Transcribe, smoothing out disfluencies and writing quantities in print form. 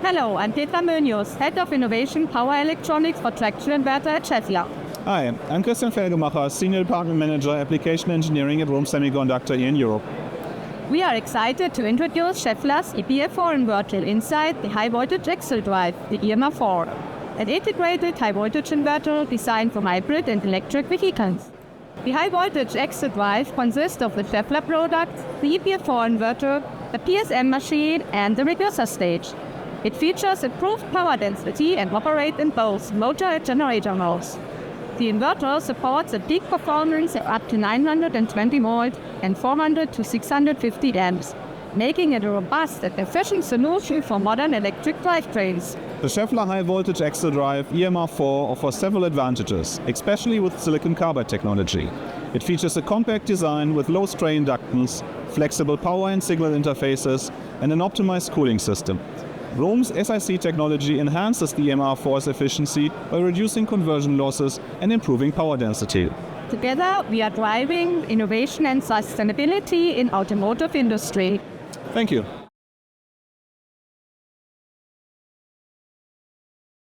Hello, I'm Petra Mönius, Head of Innovation Power Electronics for Traction Inverter at Schaeffler. Hi, I'm Christian Felgemacher, Senior Department Manager, Application Engineering at ROHM Semiconductor here in Europe. We are excited to introduce Schaeffler's EPF4 inverter inside the high-voltage axle drive, the EMR4, an integrated high-voltage inverter designed for hybrid and electric vehicles. The high-voltage axle drive consists of the Schaeffler products, the EPF4 inverter, the PCIM machine, and the reverser stage. It features improved power density and operates in both motor and generator modes. The inverter supports a peak performance of up to 920 volts and 400 to 650 amps, making it a robust and efficient solution for modern electric drivetrains. The Schaeffler High Voltage Axle Drive EMR4 offers several advantages, especially with silicon carbide technology. It features a compact design with low stray inductance, flexible power and signal interfaces, and an optimized cooling system. ROHM's SiC technology enhances the EMR4's efficiency by reducing conversion losses and improving power density. Together, we are driving innovation and sustainability in automotive industry. Thank you.